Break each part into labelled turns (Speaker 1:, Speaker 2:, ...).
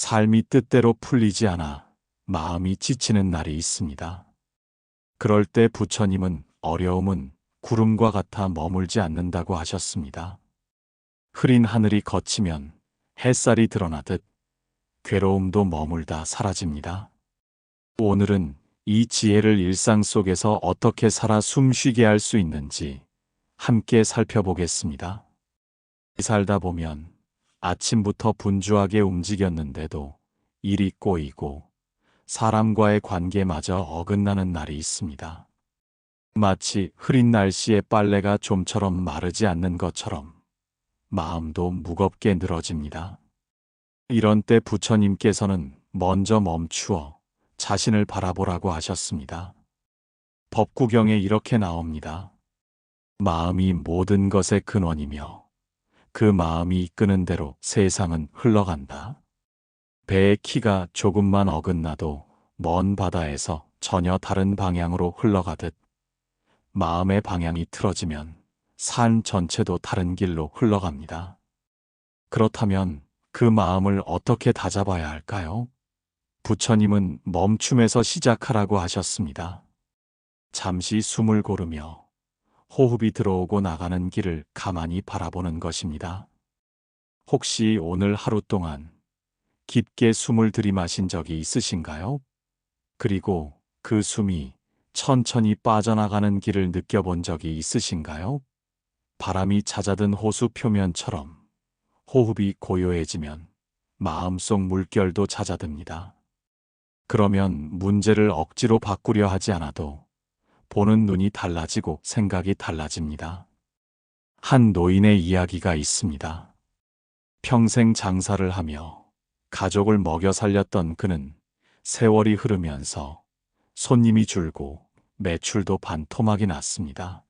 Speaker 1: 삶이 뜻대로 풀리지 않아 마음이 지치는 날이 있습니다. 그럴 때 부처님은 어려움은 구름과 같아 머물지 않는다고 하셨습니다. 흐린 하늘이 걷히면 햇살이 드러나듯 괴로움도 머물다 사라집니다. 오늘은 이 지혜를 일상 속에서 어떻게 살아 숨쉬게 할 수 있는지 함께 살펴보겠습니다. 살다 보면 아침부터 분주하게 움직였는데도 일이 꼬이고 사람과의 관계마저 어긋나는 날이 있습니다. 마치 흐린 날씨에 빨래가 좀처럼 마르지 않는 것처럼 마음도 무겁게 늘어집니다. 이런 때 부처님께서는 먼저 멈추어 자신을 바라보라고 하셨습니다. 법구경에 이렇게 나옵니다. 마음이 모든 것의 근원이며 그 마음이 이끄는 대로 세상은 흘러간다. 배의 키가 조금만 어긋나도 먼 바다에서 전혀 다른 방향으로 흘러가듯 마음의 방향이 틀어지면 산 전체도 다른 길로 흘러갑니다. 그렇다면 그 마음을 어떻게 다잡아야 할까요? 부처님은 멈춤에서 시작하라고 하셨습니다. 잠시 숨을 고르며 호흡이 들어오고 나가는 길을 가만히 바라보는 것입니다. 혹시 오늘 하루 동안 깊게 숨을 들이마신 적이 있으신가요? 그리고 그 숨이 천천히 빠져나가는 길을 느껴본 적이 있으신가요? 바람이 잦아든 호수 표면처럼 호흡이 고요해지면 마음속 물결도 잦아듭니다. 그러면 문제를 억지로 바꾸려 하지 않아도 보는 눈이 달라지고 생각이 달라집니다. 한 노인의 이야기가 있습니다. 평생 장사를 하며 가족을 먹여 살렸던 그는 세월이 흐르면서 손님이 줄고 매출도 반토막이 났습니다.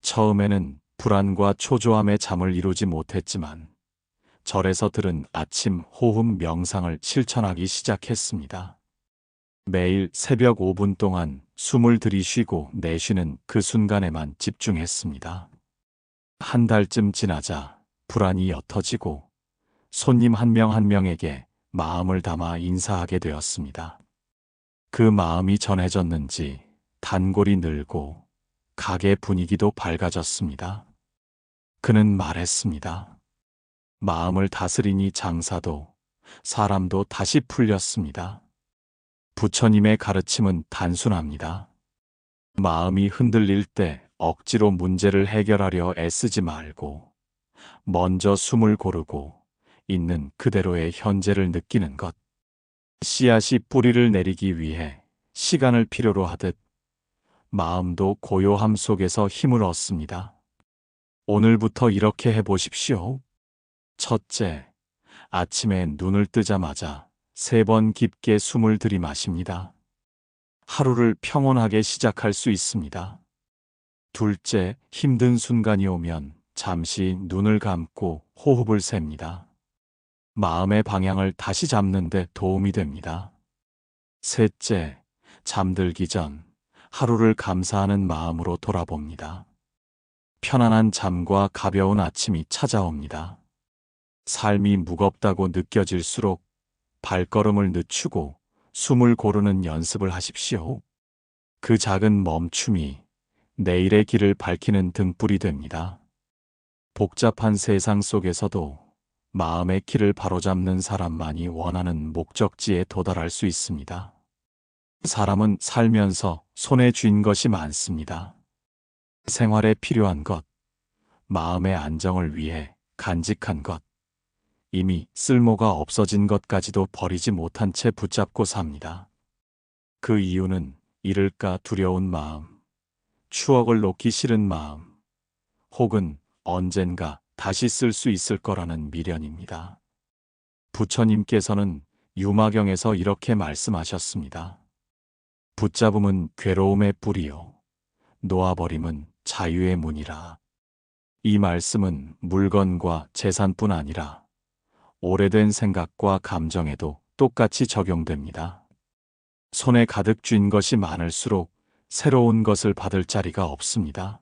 Speaker 1: 처음에는 불안과 초조함에 잠을 이루지 못했지만 절에서 들은 아침 호흡 명상을 실천하기 시작했습니다. 매일 새벽 5분 동안 숨을 들이쉬고 내쉬는 그 순간에만 집중했습니다. 한 달쯤 지나자 불안이 옅어지고 손님 한 명 한 명에게 마음을 담아 인사하게 되었습니다. 그 마음이 전해졌는지 단골이 늘고 가게 분위기도 밝아졌습니다. 그는 말했습니다. 마음을 다스리니 장사도 사람도 다시 풀렸습니다. 부처님의 가르침은 단순합니다. 마음이 흔들릴 때 억지로 문제를 해결하려 애쓰지 말고 먼저 숨을 고르고 있는 그대로의 현재를 느끼는 것. 씨앗이 뿌리를 내리기 위해 시간을 필요로 하듯 마음도 고요함 속에서 힘을 얻습니다. 오늘부터 이렇게 해보십시오. 첫째, 아침에 눈을 뜨자마자 3번 깊게 숨을 들이마십니다. 하루를 평온하게 시작할 수 있습니다. 둘째, 힘든 순간이 오면 잠시 눈을 감고 호흡을 셉니다. 마음의 방향을 다시 잡는 데 도움이 됩니다. 셋째, 잠들기 전 하루를 감사하는 마음으로 돌아봅니다. 편안한 잠과 가벼운 아침이 찾아옵니다. 삶이 무겁다고 느껴질수록 발걸음을 늦추고 숨을 고르는 연습을 하십시오. 그 작은 멈춤이 내일의 길을 밝히는 등불이 됩니다. 복잡한 세상 속에서도 마음의 길을 바로잡는 사람만이 원하는 목적지에 도달할 수 있습니다. 사람은 살면서 손에 쥔 것이 많습니다. 생활에 필요한 것, 마음의 안정을 위해 간직한 것, 이미 쓸모가 없어진 것까지도 버리지 못한 채 붙잡고 삽니다. 그 이유는 잃을까 두려운 마음, 추억을 놓기 싫은 마음, 혹은 언젠가 다시 쓸 수 있을 거라는 미련입니다. 부처님께서는 유마경에서 이렇게 말씀하셨습니다. 붙잡음은 괴로움의 뿌리요, 놓아버림은 자유의 문이라. 이 말씀은 물건과 재산뿐 아니라 오래된 생각과 감정에도 똑같이 적용됩니다. 손에 가득 쥔 것이 많을수록 새로운 것을 받을 자리가 없습니다.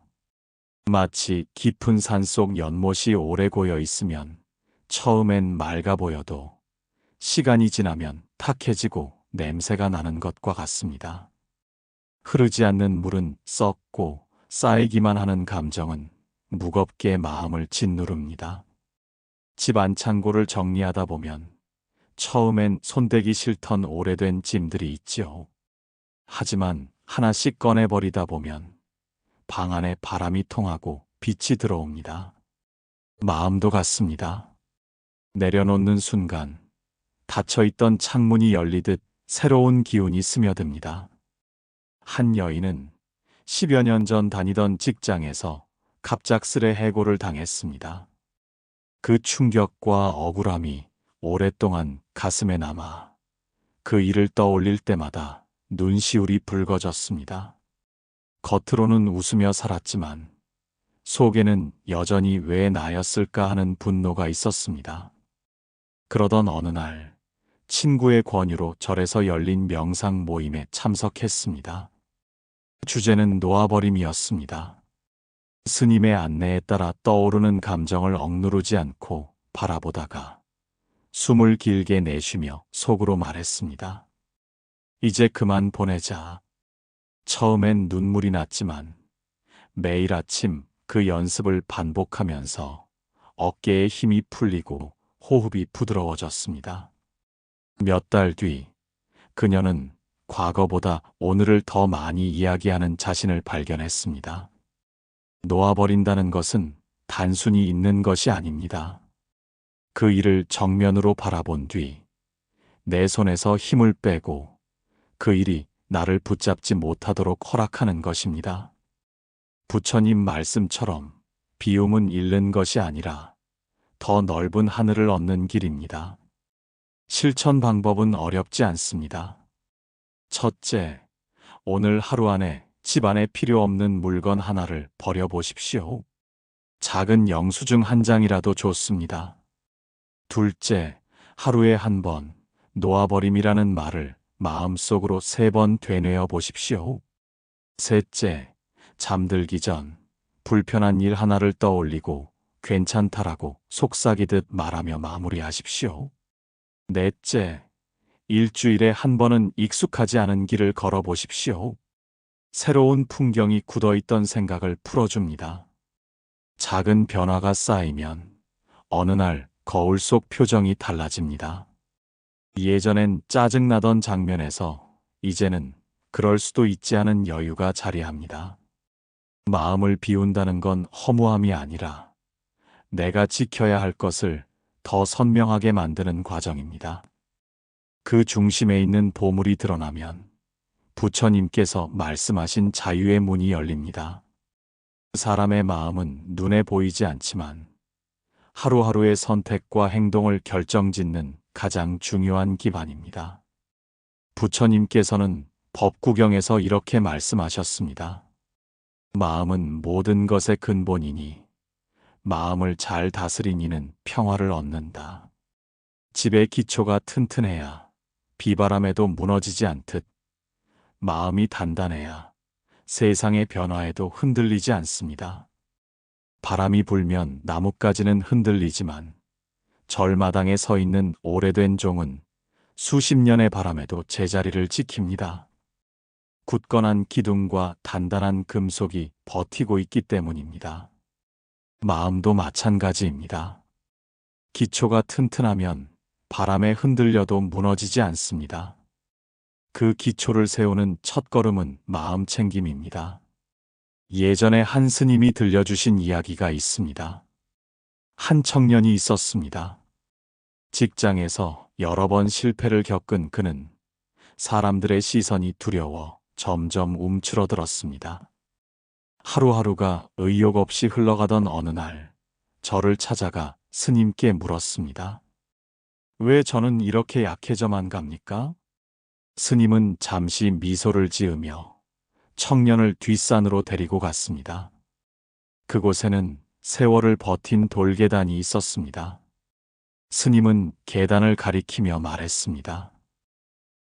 Speaker 1: 마치 깊은 산속 연못이 오래 고여 있으면 처음엔 맑아 보여도 시간이 지나면 탁해지고 냄새가 나는 것과 같습니다. 흐르지 않는 물은 썩고 쌓이기만 하는 감정은 무겁게 마음을 짓누릅니다. 집 안창고를 정리하다 보면 처음엔 손대기 싫던 오래된 짐들이 있죠. 하지만 하나씩 꺼내버리다 보면 방 안에 바람이 통하고 빛이 들어옵니다. 마음도 같습니다. 내려놓는 순간 닫혀있던 창문이 열리듯 새로운 기운이 스며듭니다. 한 여인은 10여 년 전 다니던 직장에서 갑작스레 해고를 당했습니다. 그 충격과 억울함이 오랫동안 가슴에 남아 그 일을 떠올릴 때마다 눈시울이 붉어졌습니다. 겉으로는 웃으며 살았지만 속에는 여전히 왜 나였을까 하는 분노가 있었습니다. 그러던 어느 날 친구의 권유로 절에서 열린 명상 모임에 참석했습니다. 주제는 놓아버림이었습니다. 스님의 안내에 따라 떠오르는 감정을 억누르지 않고 바라보다가 숨을 길게 내쉬며 속으로 말했습니다. 이제 그만 보내자. 처음엔 눈물이 났지만 매일 아침 그 연습을 반복하면서 어깨에 힘이 풀리고 호흡이 부드러워졌습니다. 몇 달 뒤 그녀는 과거보다 오늘을 더 많이 이야기하는 자신을 발견했습니다. 놓아버린다는 것은 단순히 있는 것이 아닙니다. 그 일을 정면으로 바라본 뒤 내 손에서 힘을 빼고 그 일이 나를 붙잡지 못하도록 허락하는 것입니다. 부처님 말씀처럼 비움은 잃는 것이 아니라 더 넓은 하늘을 얻는 길입니다. 실천 방법은 어렵지 않습니다. 첫째, 오늘 하루 안에 집 안에 필요 없는 물건 하나를 버려보십시오. 작은 영수증 한 장이라도 좋습니다. 둘째, 하루에 한 번 놓아버림이라는 말을 마음속으로 3번 되뇌어 보십시오. 셋째, 잠들기 전 불편한 일 하나를 떠올리고 괜찮다라고 속삭이듯 말하며 마무리하십시오. 넷째, 일주일에 한 번은 익숙하지 않은 길을 걸어보십시오. 새로운 풍경이 굳어있던 생각을 풀어줍니다. 작은 변화가 쌓이면 어느 날 거울 속 표정이 달라집니다. 예전엔 짜증나던 장면에서 이제는 그럴 수도 있지 않은 여유가 자리합니다. 마음을 비운다는 건 허무함이 아니라 내가 지켜야 할 것을 더 선명하게 만드는 과정입니다. 그 중심에 있는 보물이 드러나면 부처님께서 말씀하신 자유의 문이 열립니다. 사람의 마음은 눈에 보이지 않지만 하루하루의 선택과 행동을 결정짓는 가장 중요한 기반입니다. 부처님께서는 법구경에서 이렇게 말씀하셨습니다. 마음은 모든 것의 근본이니 마음을 잘 다스린 이는 평화를 얻는다. 집의 기초가 튼튼해야 비바람에도 무너지지 않듯 마음이 단단해야 세상의 변화에도 흔들리지 않습니다. 바람이 불면 나뭇가지는 흔들리지만 절마당에 서 있는 오래된 종은 수십 년의 바람에도 제자리를 지킵니다. 굳건한 기둥과 단단한 금속이 버티고 있기 때문입니다. 마음도 마찬가지입니다. 기초가 튼튼하면 바람에 흔들려도 무너지지 않습니다. 그 기초를 세우는 첫걸음은 마음 챙김입니다. 예전에 한 스님이 들려주신 이야기가 있습니다. 한 청년이 있었습니다. 직장에서 여러 번 실패를 겪은 그는 사람들의 시선이 두려워 점점 움츠러들었습니다. 하루하루가 의욕 없이 흘러가던 어느 날 저를 찾아가 스님께 물었습니다. 왜 저는 이렇게 약해져만 갑니까? 스님은 잠시 미소를 지으며 청년을 뒷산으로 데리고 갔습니다. 그곳에는 세월을 버틴 돌계단이 있었습니다. 스님은 계단을 가리키며 말했습니다.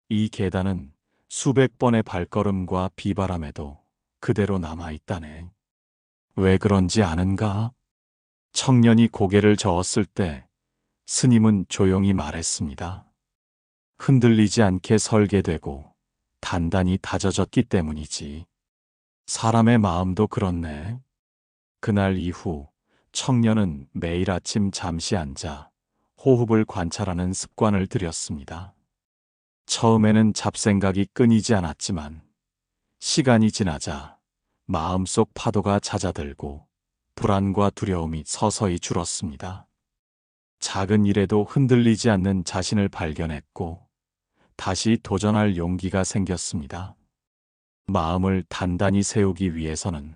Speaker 1: 이 계단은 수백 번의 발걸음과 비바람에도 그대로 남아있다네. 왜 그런지 아는가? 청년이 고개를 저었을 때 스님은 조용히 말했습니다. 흔들리지 않게 설계되고 단단히 다져졌기 때문이지. 사람의 마음도 그렇네. 그날 이후 청년은 매일 아침 잠시 앉아 호흡을 관찰하는 습관을 들였습니다. 처음에는 잡생각이 끊이지 않았지만 시간이 지나자 마음속 파도가 잦아들고 불안과 두려움이 서서히 줄었습니다. 작은 일에도 흔들리지 않는 자신을 발견했고 다시 도전할 용기가 생겼습니다. 마음을 단단히 세우기 위해서는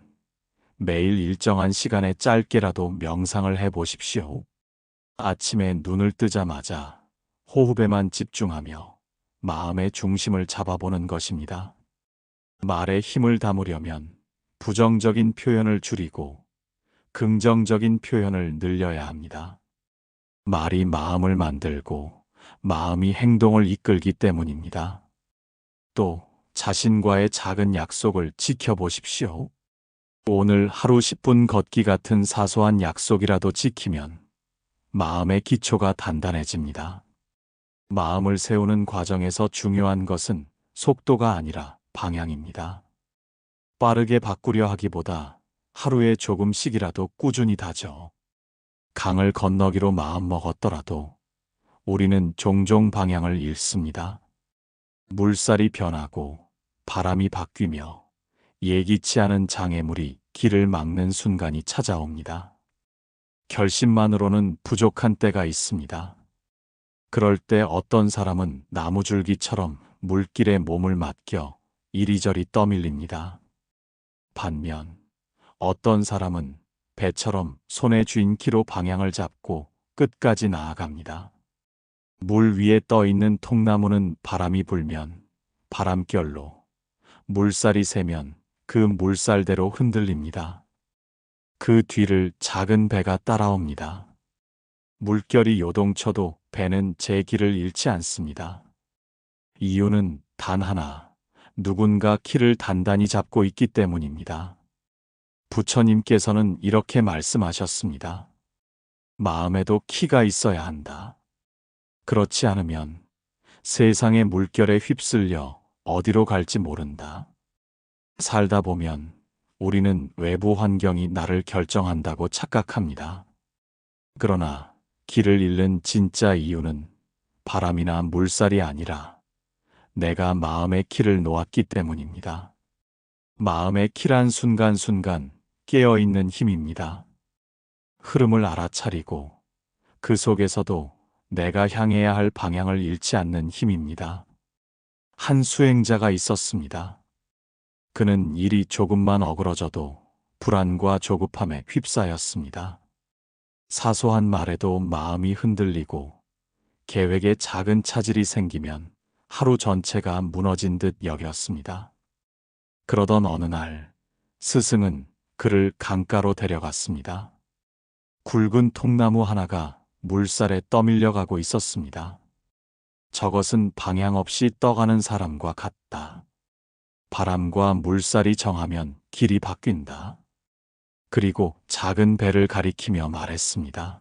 Speaker 1: 매일 일정한 시간에 짧게라도 명상을 해보십시오. 아침에 눈을 뜨자마자 호흡에만 집중하며 마음의 중심을 잡아보는 것입니다. 말에 힘을 담으려면 부정적인 표현을 줄이고 긍정적인 표현을 늘려야 합니다. 말이 마음을 만들고 마음이 행동을 이끌기 때문입니다. 또 자신과의 작은 약속을 지켜보십시오. 오늘 하루 10분 걷기 같은 사소한 약속이라도 지키면 마음의 기초가 단단해집니다. 마음을 세우는 과정에서 중요한 것은 속도가 아니라 방향입니다. 빠르게 바꾸려 하기보다 하루에 조금씩이라도 꾸준히 다져. 강을 건너기로 마음먹었더라도 우리는 종종 방향을 잃습니다. 물살이 변하고 바람이 바뀌며 예기치 않은 장애물이 길을 막는 순간이 찾아옵니다. 결심만으로는 부족한 때가 있습니다. 그럴 때 어떤 사람은 나무줄기처럼 물길에 몸을 맡겨 이리저리 떠밀립니다. 반면 어떤 사람은 배처럼 손에 쥔 키로 방향을 잡고 끝까지 나아갑니다. 물 위에 떠 있는 통나무는 바람이 불면 바람결로, 물살이 세면 그 물살대로 흔들립니다. 그 뒤를 작은 배가 따라옵니다. 물결이 요동쳐도 배는 제 길을 잃지 않습니다. 이유는 단 하나, 누군가 키를 단단히 잡고 있기 때문입니다. 부처님께서는 이렇게 말씀하셨습니다. 마음에도 키가 있어야 한다. 그렇지 않으면 세상의 물결에 휩쓸려 어디로 갈지 모른다. 살다 보면 우리는 외부 환경이 나를 결정한다고 착각합니다. 그러나 길을 잃는 진짜 이유는 바람이나 물살이 아니라 내가 마음의 키를 놓았기 때문입니다. 마음의 키란 순간순간 깨어있는 힘입니다. 흐름을 알아차리고 그 속에서도 내가 향해야 할 방향을 잃지 않는 힘입니다. 한 수행자가 있었습니다. 그는 일이 조금만 어그러져도 불안과 조급함에 휩싸였습니다. 사소한 말에도 마음이 흔들리고 계획에 작은 차질이 생기면 하루 전체가 무너진 듯 여겼습니다. 그러던 어느 날 스승은 그를 강가로 데려갔습니다. 굵은 통나무 하나가 물살에 떠밀려 가고 있었습니다. 저것은 방향 없이 떠가는 사람과 같다. 바람과 물살이 정하면 길이 바뀐다. 그리고 작은 배를 가리키며 말했습니다.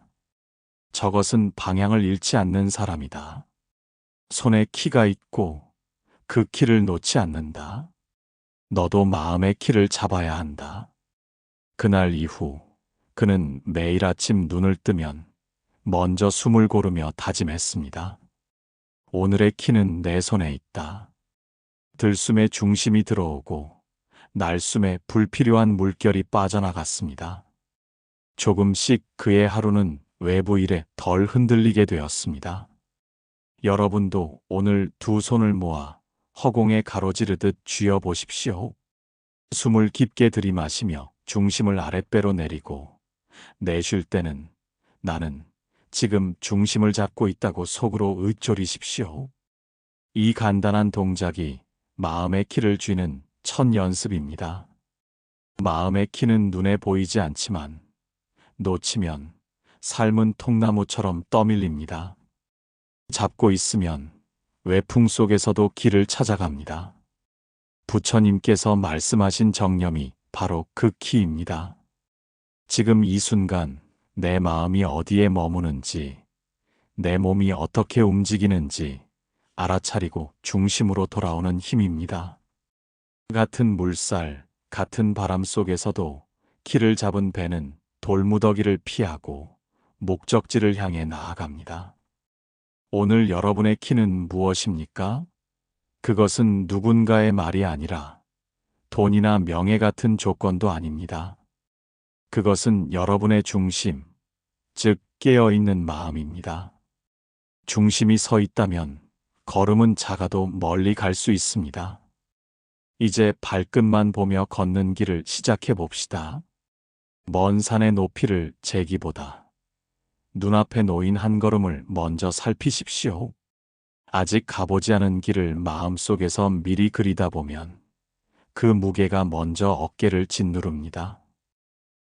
Speaker 1: 저것은 방향을 잃지 않는 사람이다. 손에 키가 있고 그 키를 놓지 않는다. 너도 마음의 키를 잡아야 한다. 그날 이후 그는 매일 아침 눈을 뜨면 먼저 숨을 고르며 다짐했습니다. 오늘의 키는 내 손에 있다. 들숨에 중심이 들어오고 날숨에 불필요한 물결이 빠져나갔습니다. 조금씩 그의 하루는 외부 일에 덜 흔들리게 되었습니다. 여러분도 오늘 두 손을 모아 허공에 가로지르듯 쥐어 보십시오. 숨을 깊게 들이마시며 중심을 아랫배로 내리고 내쉴 때는 나는 지금 중심을 잡고 있다고 속으로 읊조리십시오. 이 간단한 동작이 마음의 키를 쥐는 첫 연습입니다. 마음의 키는 눈에 보이지 않지만 놓치면 삶은 통나무처럼 떠밀립니다. 잡고 있으면 외풍 속에서도 길을 찾아갑니다. 부처님께서 말씀하신 정념이 바로 그 키입니다. 지금 이 순간 내 마음이 어디에 머무는지, 내 몸이 어떻게 움직이는지 알아차리고 중심으로 돌아오는 힘입니다. 같은 물살, 같은 바람 속에서도 키를 잡은 배는 돌무더기를 피하고 목적지를 향해 나아갑니다. 오늘 여러분의 키는 무엇입니까? 그것은 누군가의 말이 아니라 돈이나 명예 같은 조건도 아닙니다. 그것은 여러분의 중심, 즉 깨어있는 마음입니다. 중심이 서 있다면 걸음은 작아도 멀리 갈 수 있습니다. 이제 발끝만 보며 걷는 길을 시작해 봅시다. 먼 산의 높이를 재기보다 눈앞에 놓인 한 걸음을 먼저 살피십시오. 아직 가보지 않은 길을 마음속에서 미리 그리다 보면 그 무게가 먼저 어깨를 짓누릅니다.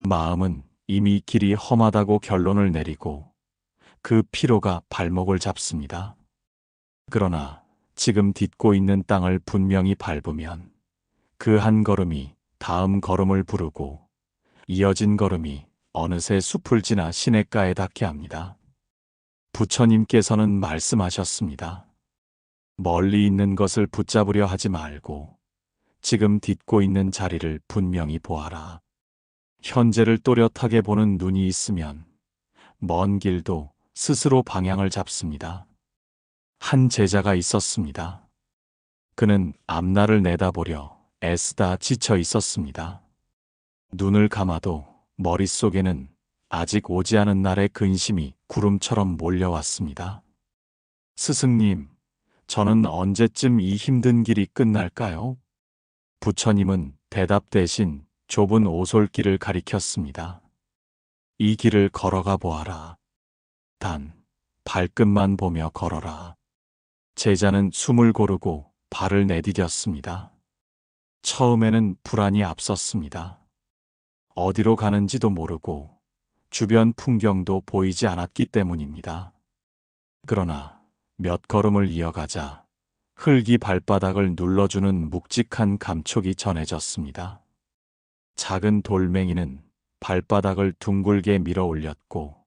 Speaker 1: 마음은 이미 길이 험하다고 결론을 내리고 그 피로가 발목을 잡습니다. 그러나 지금 딛고 있는 땅을 분명히 밟으면 그 한 걸음이 다음 걸음을 부르고 이어진 걸음이 어느새 숲을 지나 시냇가에 닿게 합니다. 부처님께서는 말씀하셨습니다. 멀리 있는 것을 붙잡으려 하지 말고 지금 딛고 있는 자리를 분명히 보아라. 현재를 또렷하게 보는 눈이 있으면 먼 길도 스스로 방향을 잡습니다. 한 제자가 있었습니다. 그는 앞날을 내다보려 애쓰다 지쳐 있었습니다. 눈을 감아도 머릿속에는 아직 오지 않은 날의 근심이 구름처럼 몰려왔습니다. 스승님, 저는 언제쯤 이 힘든 길이 끝날까요? 부처님은 대답 대신 좁은 오솔길을 가리켰습니다. 이 길을 걸어가 보아라. 단, 발끝만 보며 걸어라. 제자는 숨을 고르고 발을 내디뎠습니다. 처음에는 불안이 앞섰습니다. 어디로 가는지도 모르고 주변 풍경도 보이지 않았기 때문입니다. 그러나 몇 걸음을 이어가자 흙이 발바닥을 눌러주는 묵직한 감촉이 전해졌습니다. 작은 돌멩이는 발바닥을 둥글게 밀어 올렸고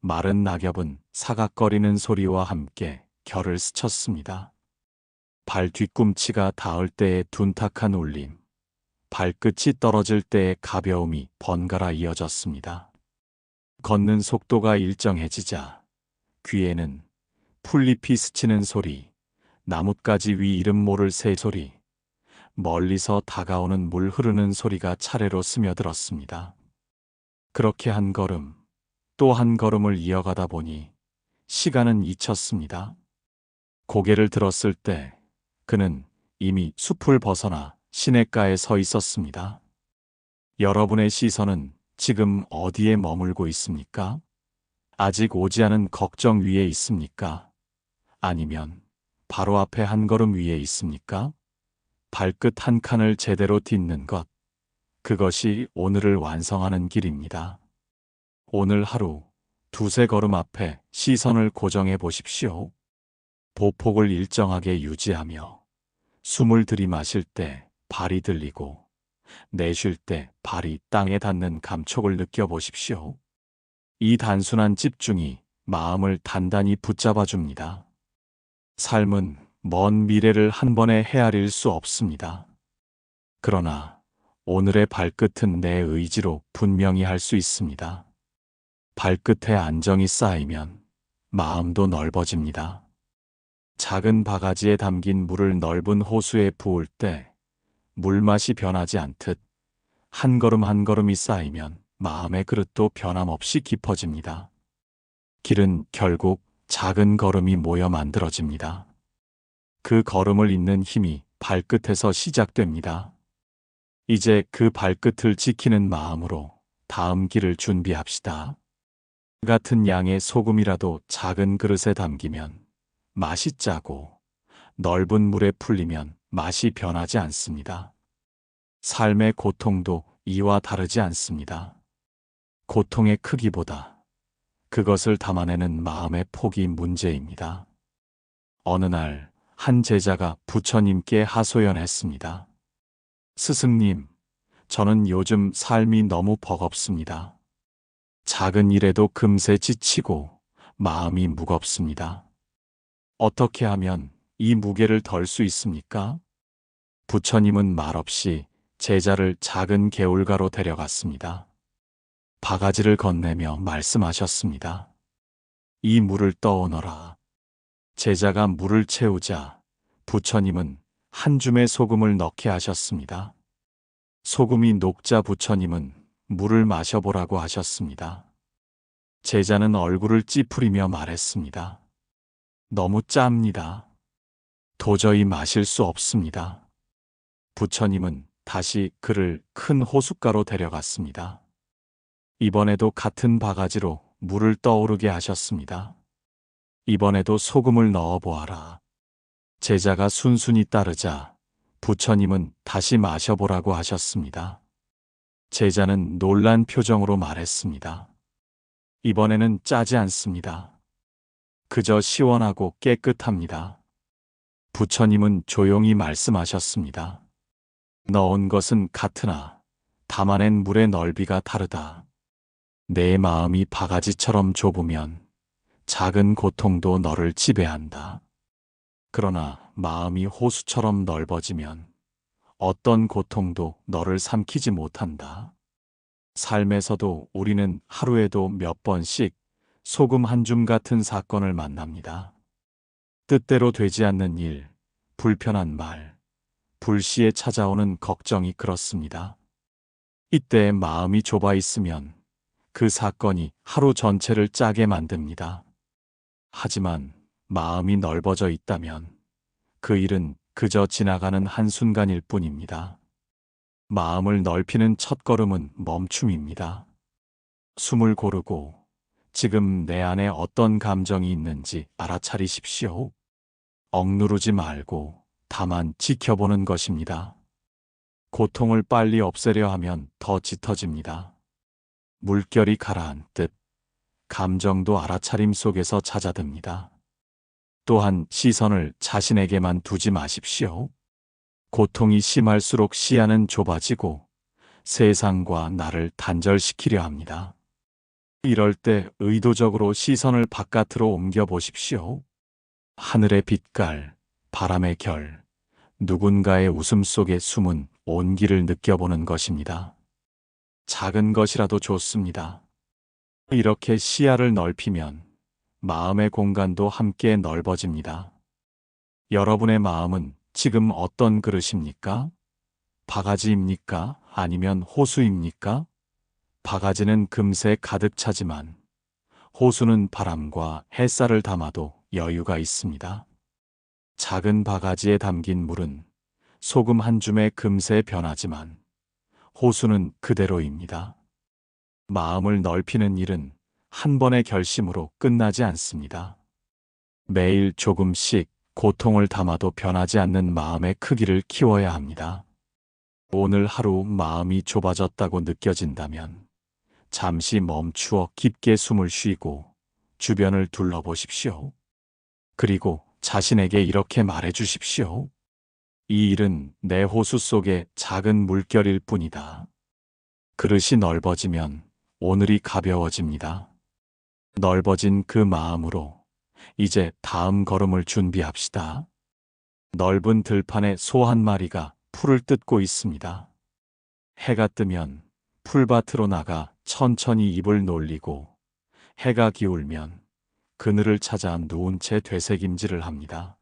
Speaker 1: 마른 낙엽은 사각거리는 소리와 함께 결을 스쳤습니다. 발 뒤꿈치가 닿을 때의 둔탁한 울림, 발끝이 떨어질 때의 가벼움이 번갈아 이어졌습니다. 걷는 속도가 일정해지자 귀에는 풀잎이 스치는 소리, 나뭇가지 위 이름 모를 새소리, 멀리서 다가오는 물 흐르는 소리가 차례로 스며들었습니다. 그렇게 한 걸음, 또 한 걸음을 이어가다 보니 시간은 잊혔습니다. 고개를 들었을 때 그는 이미 숲을 벗어나 시냇가에 서 있었습니다. 여러분의 시선은 지금 어디에 머물고 있습니까? 아직 오지 않은 걱정 위에 있습니까? 아니면 바로 앞에 한 걸음 위에 있습니까? 발끝 한 칸을 제대로 딛는 것, 그것이 오늘을 완성하는 길입니다. 오늘 하루 두세 걸음 앞에 시선을 고정해 보십시오. 보폭을 일정하게 유지하며 숨을 들이마실 때 발이 들리고 내쉴 때 발이 땅에 닿는 감촉을 느껴보십시오. 이 단순한 집중이 마음을 단단히 붙잡아 줍니다. 삶은 먼 미래를 한 번에 헤아릴 수 없습니다. 그러나 오늘의 발끝은 내 의지로 분명히 할 수 있습니다. 발끝에 안정이 쌓이면 마음도 넓어집니다. 작은 바가지에 담긴 물을 넓은 호수에 부을 때 물맛이 변하지 않듯 한 걸음 한 걸음이 쌓이면 마음의 그릇도 변함없이 깊어집니다. 길은 결국 작은 걸음이 모여 만들어집니다. 그 걸음을 잇는 힘이 발끝에서 시작됩니다. 이제 그 발끝을 지키는 마음으로 다음 길을 준비합시다. 같은 양의 소금이라도 작은 그릇에 담기면 맛이 짜고 넓은 물에 풀리면 맛이 변하지 않습니다. 삶의 고통도 이와 다르지 않습니다. 고통의 크기보다 그것을 담아내는 마음의 폭이 문제입니다. 어느 날 한 제자가 부처님께 하소연했습니다. 스승님, 저는 요즘 삶이 너무 버겁습니다. 작은 일에도 금세 지치고 마음이 무겁습니다. 어떻게 하면 이 무게를 덜 수 있습니까? 부처님은 말없이 제자를 작은 개울가로 데려갔습니다. 바가지를 건네며 말씀하셨습니다. 이 물을 떠오너라. 제자가 물을 채우자 부처님은 한 줌의 소금을 넣게 하셨습니다. 소금이 녹자 부처님은 물을 마셔보라고 하셨습니다. 제자는 얼굴을 찌푸리며 말했습니다. 너무 짭니다. 도저히 마실 수 없습니다. 부처님은 다시 그를 큰 호숫가로 데려갔습니다. 이번에도 같은 바가지로 물을 떠오르게 하셨습니다. 이번에도 소금을 넣어 보아라. 제자가 순순히 따르자 부처님은 다시 마셔보라고 하셨습니다. 제자는 놀란 표정으로 말했습니다. 이번에는 짜지 않습니다. 그저 시원하고 깨끗합니다. 부처님은 조용히 말씀하셨습니다. 넣은 것은 같으나 담아낸 물의 넓이가 다르다. 내 마음이 바가지처럼 좁으면 작은 고통도 너를 지배한다. 그러나 마음이 호수처럼 넓어지면 어떤 고통도 너를 삼키지 못한다. 삶에서도 우리는 하루에도 몇 번씩 소금 한 줌 같은 사건을 만납니다. 뜻대로 되지 않는 일, 불편한 말, 불시에 찾아오는 걱정이 그렇습니다. 이때 마음이 좁아 있으면 그 사건이 하루 전체를 짜게 만듭니다. 하지만 마음이 넓어져 있다면 그 일은 그저 지나가는 한순간일 뿐입니다. 마음을 넓히는 첫걸음은 멈춤입니다. 숨을 고르고 지금 내 안에 어떤 감정이 있는지 알아차리십시오. 억누르지 말고 다만 지켜보는 것입니다. 고통을 빨리 없애려 하면 더 짙어집니다. 물결이 가라앉듯 감정도 알아차림 속에서 잦아듭니다. 또한 시선을 자신에게만 두지 마십시오. 고통이 심할수록 시야는 좁아지고 세상과 나를 단절시키려 합니다. 이럴 때 의도적으로 시선을 바깥으로 옮겨 보십시오. 하늘의 빛깔, 바람의 결, 누군가의 웃음 속에 숨은 온기를 느껴보는 것입니다. 작은 것이라도 좋습니다. 이렇게 시야를 넓히면 마음의 공간도 함께 넓어집니다. 여러분의 마음은 지금 어떤 그릇입니까? 바가지입니까? 아니면 호수입니까? 바가지는 금세 가득 차지만 호수는 바람과 햇살을 담아도 여유가 있습니다. 작은 바가지에 담긴 물은 소금 한 줌에 금세 변하지만 호수는 그대로입니다. 마음을 넓히는 일은 한 번의 결심으로 끝나지 않습니다. 매일 조금씩 고통을 담아도 변하지 않는 마음의 크기를 키워야 합니다. 오늘 하루 마음이 좁아졌다고 느껴진다면 잠시 멈추어 깊게 숨을 쉬고 주변을 둘러보십시오. 그리고 자신에게 이렇게 말해 주십시오. 이 일은 내 호수 속의 작은 물결일 뿐이다. 그릇이 넓어지면 오늘이 가벼워집니다. 넓어진 그 마음으로 이제 다음 걸음을 준비합시다. 넓은 들판에 소 한 마리가 풀을 뜯고 있습니다. 해가 뜨면 풀밭으로 나가 천천히 입을 놀리고 해가 기울면 그늘을 찾아 누운 채 되새김질을 합니다.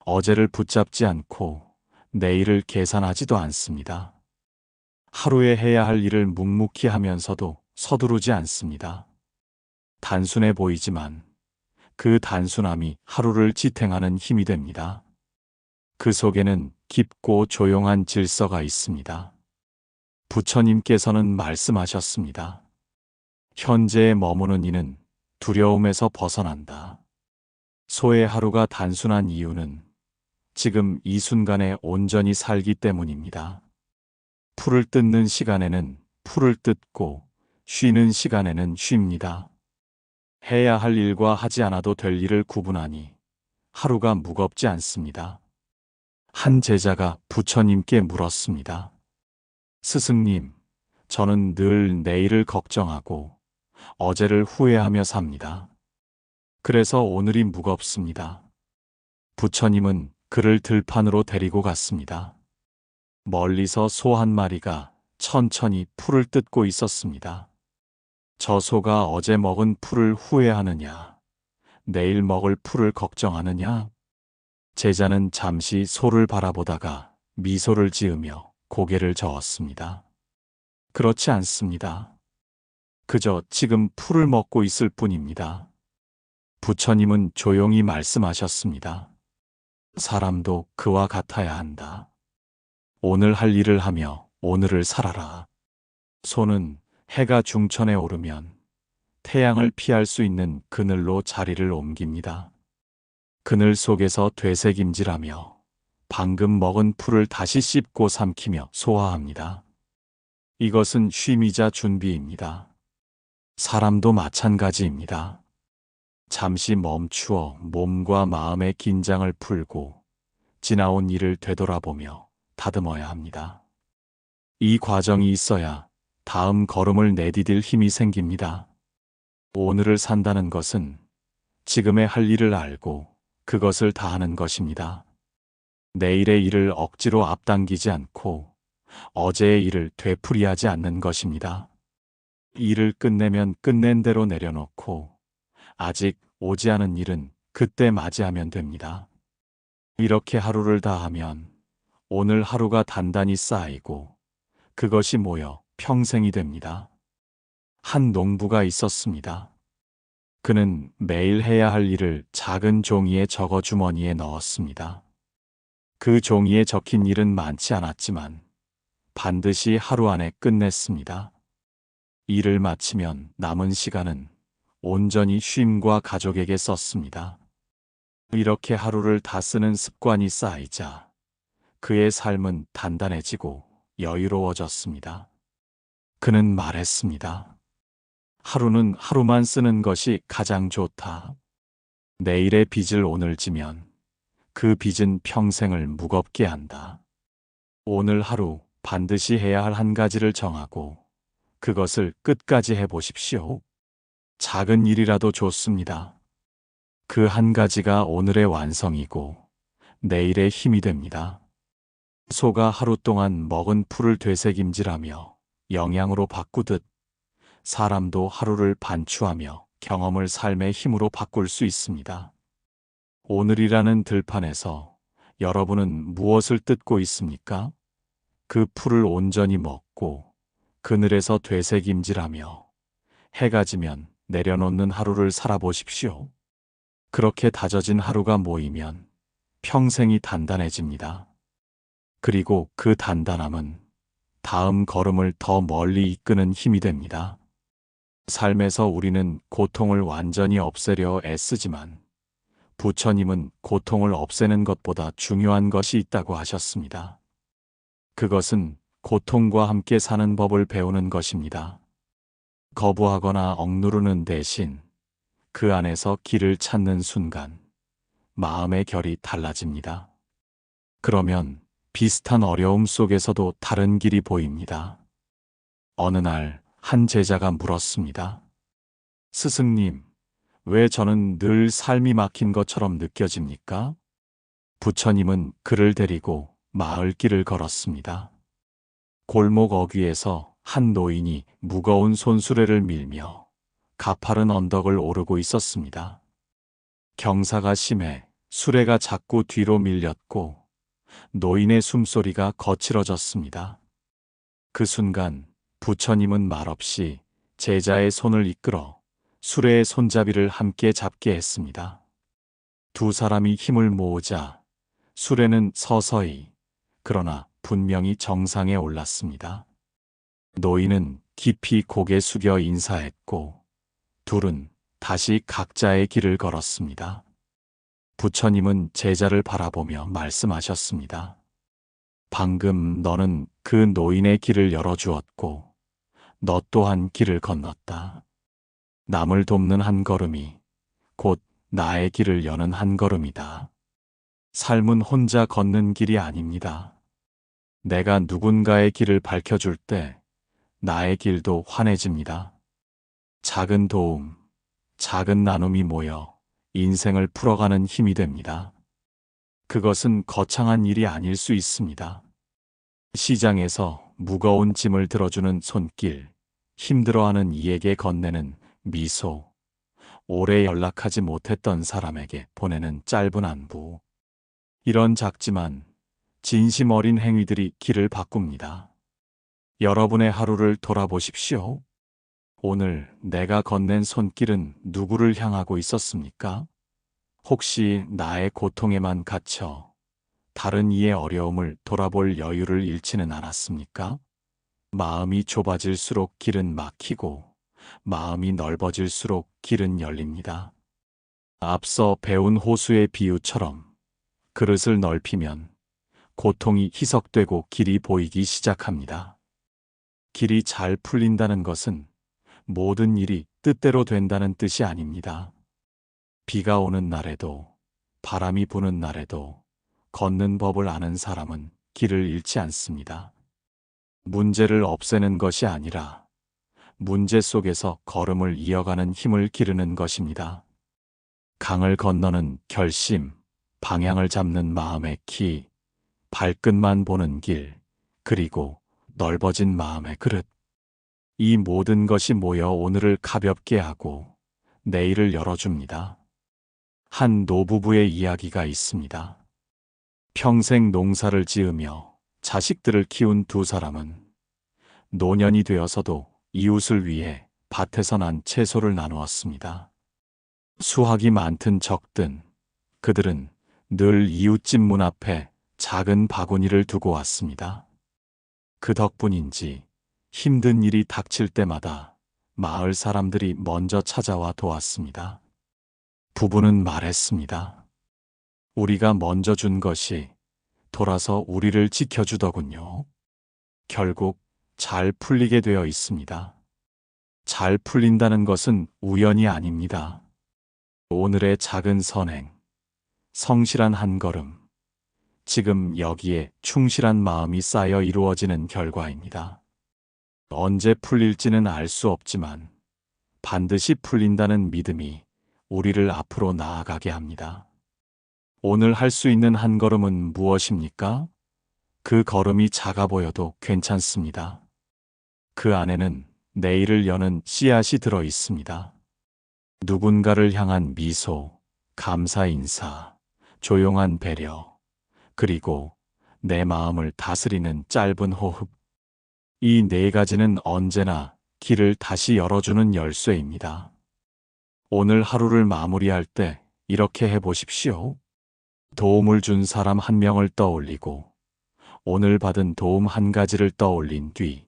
Speaker 1: 어제를 붙잡지 않고 내일을 계산하지도 않습니다. 하루에 해야 할 일을 묵묵히 하면서도 서두르지 않습니다. 단순해 보이지만 그 단순함이 하루를 지탱하는 힘이 됩니다. 그 속에는 깊고 조용한 질서가 있습니다. 부처님께서는 말씀하셨습니다. 현재에 머무는 이는 두려움에서 벗어난다. 소의 하루가 단순한 이유는 지금 이 순간에 온전히 살기 때문입니다. 풀을 뜯는 시간에는 풀을 뜯고 쉬는 시간에는 쉽니다. 해야 할 일과 하지 않아도 될 일을 구분하니 하루가 무겁지 않습니다. 한 제자가 부처님께 물었습니다. 스승님, 저는 늘 내일을 걱정하고 어제를 후회하며 삽니다. 그래서 오늘이 무겁습니다. 부처님은 그를 들판으로 데리고 갔습니다. 멀리서 소 한 마리가 천천히 풀을 뜯고 있었습니다. 저 소가 어제 먹은 풀을 후회하느냐, 내일 먹을 풀을 걱정하느냐? 제자는 잠시 소를 바라보다가 미소를 지으며 고개를 저었습니다. 그렇지 않습니다. 그저 지금 풀을 먹고 있을 뿐입니다. 부처님은 조용히 말씀하셨습니다. 사람도 그와 같아야 한다. 오늘 할 일을 하며 오늘을 살아라. 소는 해가 중천에 오르면 태양을 피할 수 있는 그늘로 자리를 옮깁니다. 그늘 속에서 되새김질하며 방금 먹은 풀을 다시 씹고 삼키며 소화합니다. 이것은 쉼이자 준비입니다. 사람도 마찬가지입니다. 잠시 멈추어 몸과 마음의 긴장을 풀고 지나온 일을 되돌아보며 다듬어야 합니다. 이 과정이 있어야 다음 걸음을 내디딜 힘이 생깁니다. 오늘을 산다는 것은 지금의 할 일을 알고 그것을 다하는 것입니다. 내일의 일을 억지로 앞당기지 않고 어제의 일을 되풀이하지 않는 것입니다. 일을 끝내면 끝낸 대로 내려놓고 아직 오지 않은 일은 그때 맞이하면 됩니다. 이렇게 하루를 다하면 오늘 하루가 단단히 쌓이고 그것이 모여 평생이 됩니다. 한 농부가 있었습니다. 그는 매일 해야 할 일을 작은 종이에 적어 주머니에 넣었습니다. 그 종이에 적힌 일은 많지 않았지만 반드시 하루 안에 끝냈습니다. 일을 마치면 남은 시간은 온전히 쉼과 가족에게 썼습니다. 이렇게 하루를 다 쓰는 습관이 쌓이자 그의 삶은 단단해지고 여유로워졌습니다. 그는 말했습니다. 하루는 하루만 쓰는 것이 가장 좋다. 내일의 빚을 오늘 지면 그 빚은 평생을 무겁게 한다. 오늘 하루 반드시 해야 할 한 가지를 정하고 그것을 끝까지 해보십시오. 작은 일이라도 좋습니다. 그 한 가지가 오늘의 완성이고 내일의 힘이 됩니다. 소가 하루 동안 먹은 풀을 되새김질하며 영양으로 바꾸듯 사람도 하루를 반추하며 경험을 삶의 힘으로 바꿀 수 있습니다. 오늘이라는 들판에서 여러분은 무엇을 뜯고 있습니까? 그 풀을 온전히 먹고 그늘에서 되새김질하며 해가 지면 내려놓는 하루를 살아보십시오. 그렇게 다져진 하루가 모이면 평생이 단단해집니다. 그리고 그 단단함은 다음 걸음을 더 멀리 이끄는 힘이 됩니다. 삶에서 우리는 고통을 완전히 없애려 애쓰지만 부처님은 고통을 없애는 것보다 중요한 것이 있다고 하셨습니다. 그것은 고통과 함께 사는 법을 배우는 것입니다. 거부하거나 억누르는 대신 그 안에서 길을 찾는 순간 마음의 결이 달라집니다. 그러면 비슷한 어려움 속에서도 다른 길이 보입니다. 어느 날 한 제자가 물었습니다. 스승님, 왜 저는 늘 삶이 막힌 것처럼 느껴집니까? 부처님은 그를 데리고 마을길을 걸었습니다. 골목 어귀에서 한 노인이 무거운 손수레를 밀며 가파른 언덕을 오르고 있었습니다. 경사가 심해 수레가 자꾸 뒤로 밀렸고 노인의 숨소리가 거칠어졌습니다. 그 순간 부처님은 말없이 제자의 손을 이끌어 수레의 손잡이를 함께 잡게 했습니다. 두 사람이 힘을 모으자 수레는 서서히 그러나 분명히 정상에 올랐습니다. 노인은 깊이 고개 숙여 인사했고 둘은 다시 각자의 길을 걸었습니다. 부처님은 제자를 바라보며 말씀하셨습니다. 방금 너는 그 노인의 길을 열어주었고 너 또한 길을 건넜다. 남을 돕는 한 걸음이 곧 나의 길을 여는 한 걸음이다. 삶은 혼자 걷는 길이 아닙니다. 내가 누군가의 길을 밝혀줄 때 나의 길도 환해집니다. 작은 도움, 작은 나눔이 모여 인생을 풀어가는 힘이 됩니다. 그것은 거창한 일이 아닐 수 있습니다. 시장에서 무거운 짐을 들어주는 손길, 힘들어하는 이에게 건네는 미소, 오래 연락하지 못했던 사람에게 보내는 짧은 안부. 이런 작지만 진심 어린 행위들이 길을 바꿉니다. 여러분의 하루를 돌아보십시오. 오늘 내가 건넨 손길은 누구를 향하고 있었습니까? 혹시 나의 고통에만 갇혀 다른 이의 어려움을 돌아볼 여유를 잃지는 않았습니까? 마음이 좁아질수록 길은 막히고 마음이 넓어질수록 길은 열립니다. 앞서 배운 호수의 비유처럼 그릇을 넓히면 고통이 희석되고 길이 보이기 시작합니다. 길이 잘 풀린다는 것은 모든 일이 뜻대로 된다는 뜻이 아닙니다. 비가 오는 날에도 바람이 부는 날에도 걷는 법을 아는 사람은 길을 잃지 않습니다. 문제를 없애는 것이 아니라 문제 속에서 걸음을 이어가는 힘을 기르는 것입니다. 강을 건너는 결심, 방향을 잡는 마음의 키, 발끝만 보는 길, 그리고 넓어진 마음의 그릇. 이 모든 것이 모여 오늘을 가볍게 하고 내일을 열어줍니다. 한 노부부의 이야기가 있습니다. 평생 농사를 지으며 자식들을 키운 두 사람은 노년이 되어서도 이웃을 위해 밭에서 난 채소를 나누었습니다. 수확이 많든 적든 그들은 늘 이웃집 문 앞에 작은 바구니를 두고 왔습니다. 그 덕분인지 힘든 일이 닥칠 때마다 마을 사람들이 먼저 찾아와 도왔습니다. 부부는 말했습니다. 우리가 먼저 준 것이 돌아서 우리를 지켜주더군요. 결국 잘 풀리게 되어 있습니다. 잘 풀린다는 것은 우연이 아닙니다. 오늘의 작은 선행, 성실한 한 걸음, 지금 여기에 충실한 마음이 쌓여 이루어지는 결과입니다. 언제 풀릴지는 알 수 없지만 반드시 풀린다는 믿음이 우리를 앞으로 나아가게 합니다. 오늘 할 수 있는 한 걸음은 무엇입니까? 그 걸음이 작아 보여도 괜찮습니다. 그 안에는 내일을 여는 씨앗이 들어 있습니다. 누군가를 향한 미소, 감사 인사, 조용한 배려, 그리고 내 마음을 다스리는 짧은 호흡. 이 네 가지는 언제나 길을 다시 열어주는 열쇠입니다. 오늘 하루를 마무리할 때 이렇게 해보십시오. 도움을 준 사람 한 명을 떠올리고 오늘 받은 도움 한 가지를 떠올린 뒤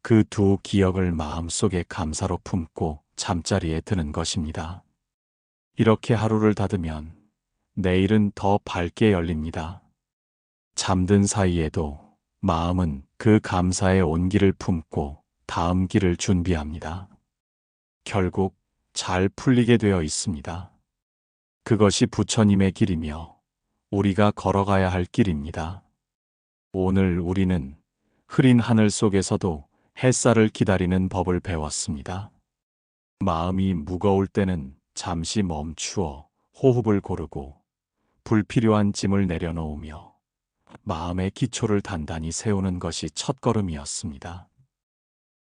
Speaker 1: 그 두 기억을 마음속에 감사로 품고 잠자리에 드는 것입니다. 이렇게 하루를 닫으면 내일은 더 밝게 열립니다. 잠든 사이에도 마음은 그 감사의 온기를 품고 다음 길을 준비합니다. 결국 잘 풀리게 되어 있습니다. 그것이 부처님의 길이며 우리가 걸어가야 할 길입니다. 오늘 우리는 흐린 하늘 속에서도 햇살을 기다리는 법을 배웠습니다. 마음이 무거울 때는 잠시 멈추어 호흡을 고르고 불필요한 짐을 내려놓으며 마음의 기초를 단단히 세우는 것이 첫걸음이었습니다.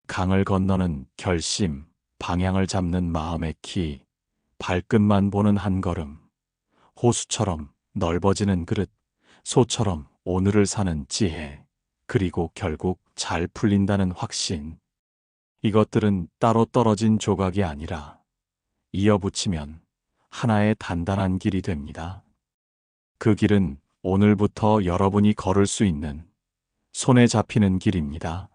Speaker 1: 강을 건너는 결심, 방향을 잡는 마음의 키, 발끝만 보는 한 걸음, 호수처럼 넓어지는 그릇, 소처럼 오늘을 사는 지혜, 그리고 결국 잘 풀린다는 확신. 이것들은 따로 떨어진 조각이 아니라 이어붙이면 하나의 단단한 길이 됩니다. 그 길은 오늘부터 여러분이 걸을 수 있는 손에 잡히는 길입니다.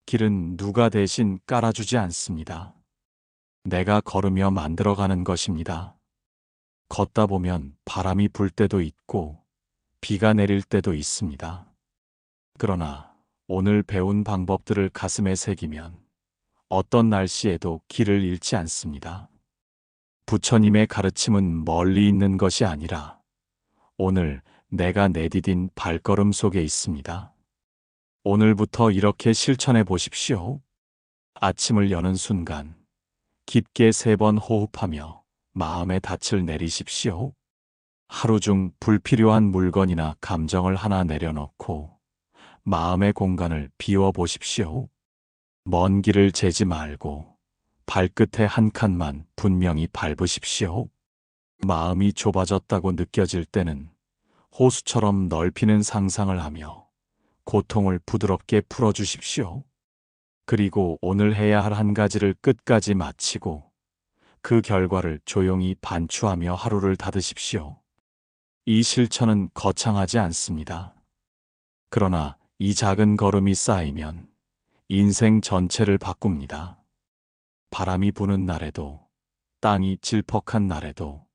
Speaker 1: 길은 누가 대신 깔아주지 않습니다. 내가 걸으며 만들어가는 것입니다. 걷다 보면 바람이 불 때도 있고 비가 내릴 때도 있습니다. 그러나 오늘 배운 방법들을 가슴에 새기면 어떤 날씨에도 길을 잃지 않습니다. 부처님의 가르침은 멀리 있는 것이 아니라 오늘 내가 내디딘 발걸음 속에 있습니다. 오늘부터 이렇게 실천해 보십시오. 아침을 여는 순간 깊게 3번 호흡하며 마음의 닻을 내리십시오. 하루 중 불필요한 물건이나 감정을 하나 내려놓고 마음의 공간을 비워 보십시오. 먼 길을 재지 말고 발끝에 한 칸만 분명히 밟으십시오. 마음이 좁아졌다고 느껴질 때는 호수처럼 넓히는 상상을 하며 고통을 부드럽게 풀어주십시오. 그리고 오늘 해야 할 한 가지를 끝까지 마치고 그 결과를 조용히 반추하며 하루를 닫으십시오. 이 실천은 거창하지 않습니다. 그러나 이 작은 걸음이 쌓이면 인생 전체를 바꿉니다. 바람이 부는 날에도, 땅이 질퍽한 날에도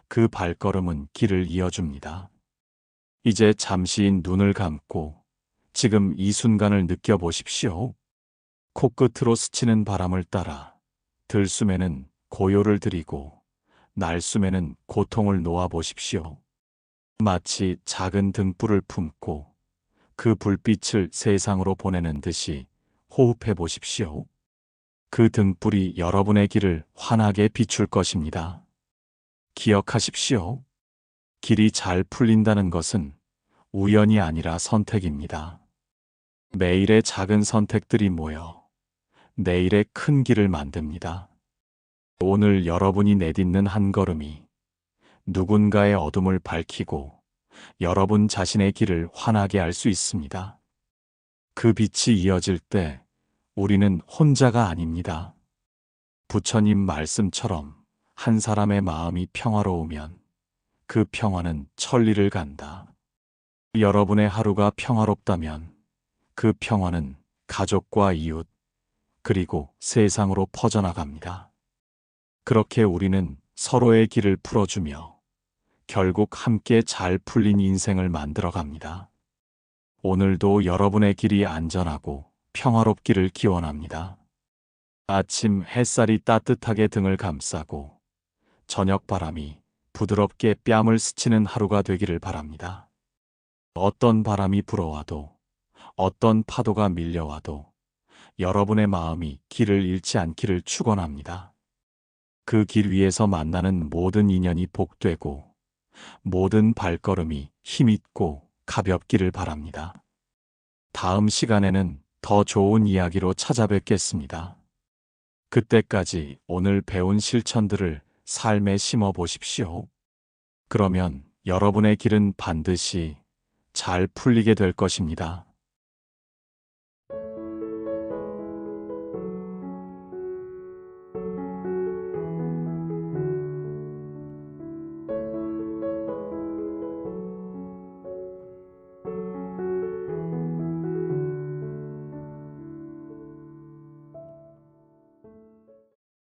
Speaker 1: 그 발걸음은 길을 이어줍니다. 이제 잠시 눈을 감고 지금 이 순간을 느껴보십시오. 코끝으로 스치는 바람을 따라 들숨에는 고요를 드리고 날숨에는 고통을 놓아보십시오. 마치 작은 등불을 품고 그 불빛을 세상으로 보내는 듯이 호흡해 보십시오. 그 등불이 여러분의 길을 환하게 비출 것입니다. 기억하십시오. 길이 잘 풀린다는 것은 우연이 아니라 선택입니다. 매일의 작은 선택들이 모여 내일의 큰 길을 만듭니다. 오늘 여러분이 내딛는 한 걸음이 누군가의 어둠을 밝히고 여러분 자신의 길을 환하게 할 수 있습니다. 그 빛이 이어질 때 우리는 혼자가 아닙니다. 부처님 말씀처럼 한 사람의 마음이 평화로우면 그 평화는 천리를 간다. 여러분의 하루가 평화롭다면 그 평화는 가족과 이웃, 그리고 세상으로 퍼져나갑니다. 그렇게 우리는 서로의 길을 풀어주며 결국 함께 잘 풀린 인생을 만들어갑니다. 오늘도 여러분의 길이 안전하고 평화롭기를 기원합니다. 아침 햇살이 따뜻하게 등을 감싸고 저녁 바람이 부드럽게 뺨을 스치는 하루가 되기를 바랍니다. 어떤 바람이 불어와도 어떤 파도가 밀려와도 여러분의 마음이 길을 잃지 않기를 축원합니다. 그 길 위에서 만나는 모든 인연이 복되고 모든 발걸음이 힘있고 가볍기를 바랍니다. 다음 시간에는 더 좋은 이야기로 찾아뵙겠습니다. 그때까지 오늘 배운 실천들을 삶에 심어 보십시오. 그러면 여러분의 길은 반드시 잘 풀리게 될 것입니다.